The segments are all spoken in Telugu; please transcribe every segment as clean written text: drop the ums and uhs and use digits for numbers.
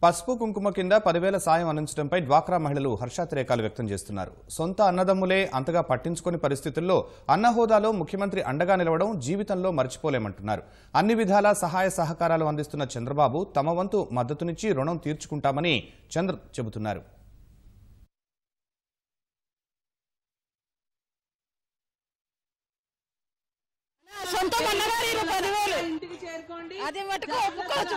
పసుపు కుంకుమ కింద 10,000 సాయం అందించడంపై డ్వాక్రా మహిళలు హర్షాతిరేకాలు వ్యక్తం చేస్తున్నారు. సొంత అన్నదమ్ములే అంతగా పట్టించుకోని పరిస్థితుల్లో అన్న హోదాలో ముఖ్యమంత్రి అండగా నిలవడం జీవితంలో మర్చిపోలేమంటున్నారు. అన్ని విధాల సహాయ సహకారాలు అందిస్తున్న చంద్రబాబు తమ వంతు మద్దతునిచ్చి రుణం తీర్చుకుంటామని చంద్ర చెబుతున్నారు. అది మటుకు ఒప్పుకోవచ్చు.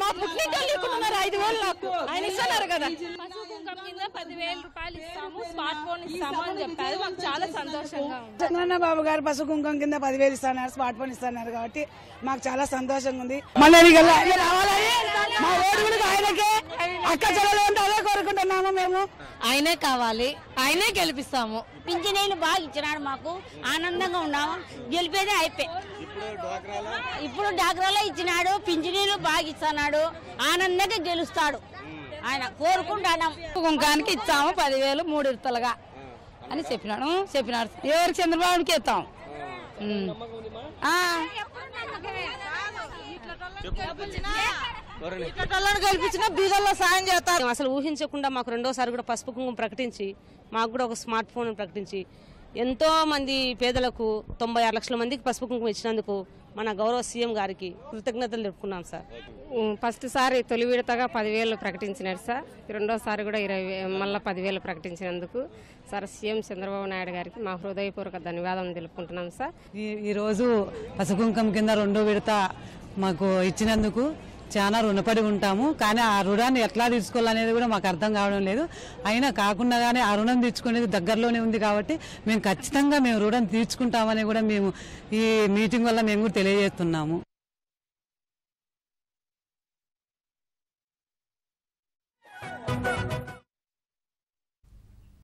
మా పుట్టింటోళ్ళు ఇప్పుడున్నారు 5,000 నాకు ఆయన ఇస్తున్నారు కదా. పసుపు కుంకుమ కింద 10,000 రూపాయలు ఇస్తాము, స్మార్ట్ ఫోన్ ఇస్తాము అని చెప్పారు. మాకు చాలా సంతోషంగా ఉంది. చంద్రన్న బాబు గారు పసుపు కుంకుమ కింద 10,000 ఇస్తున్నారు, స్మార్ట్ ఫోన్ ఇస్తున్నారు కాబట్టి మాకు చాలా సంతోషంగా ఉంది. మళ్ళీ రావాలని మా ఓడుగుడికి ఆయనకే అక్క చెల్లెలు ఉంటే అదే కోరుకుంటున్నాము. మేము ఆయనే కావాలి, ఆయనే గెలిపిస్తాము. పింఛనీళ్ళు బాగా ఇచ్చినాడు, మాకు ఆనందంగా ఉన్నాము. గెలిపేదే అయిపోయి ఇప్పుడు డాక్రాలో ఇచ్చినాడు, పింఛనీళ్ళు బాగా ఇస్తున్నాడు, ఆనందంగా గెలుస్తాడు. ఆయన కోరుకుంటాం. కుంకానికి ఇస్తాము 10,000 3 విడతలుగా అని చెప్పినాడు. ఎవరికి చంద్రబాబుకి ఇస్తాం. గెలిపించిన బీదల్లో సాయం చేస్తారు. అసలు ఊహించకుండా మాకు రెండోసారి కూడా పసుపు కుంకుమ ప్రకటించి మాకు కూడా ఒక స్మార్ట్ ఫోన్ ప్రకటించి ఎంతో మంది పేదలకు 96 లక్షల మందికి పసుపు కుంకుమ ఇచ్చినందుకు మన గౌరవ సీఎం గారికి కృతజ్ఞతలు తెలుపుకున్నాం సార్. ఫస్ట్ సారి తొలి విడతగా 10,000 ప్రకటించినారు సార్. రెండోసారి కూడా మళ్ళీ 10,000 ప్రకటించినందుకు సార్ సీఎం చంద్రబాబు నాయుడు గారికి మా హృదయపూర్వక ధన్యవాదాలు తెలుపుకుంటున్నాం సార్. ఈరోజు పసుపు కుంకుమ కింద 2వ విడత మాకు ఇచ్చినందుకు చాలా రుణపడి ఉంటాము. కానీ ఆ రుణాన్ని ఎట్లా తీర్చుకోవాలనేది కూడా మాకు అర్థం కావడం లేదు. అయినా కాకుండా కానీ ఆ రుణం తీర్చుకునేది దగ్గరలోనే ఉంది కాబట్టి మేము ఖచ్చితంగా రుణం తీర్చుకుంటామని కూడా మేము ఈ మీటింగ్ వల్ల మేము కూడా తెలియజేస్తున్నాము.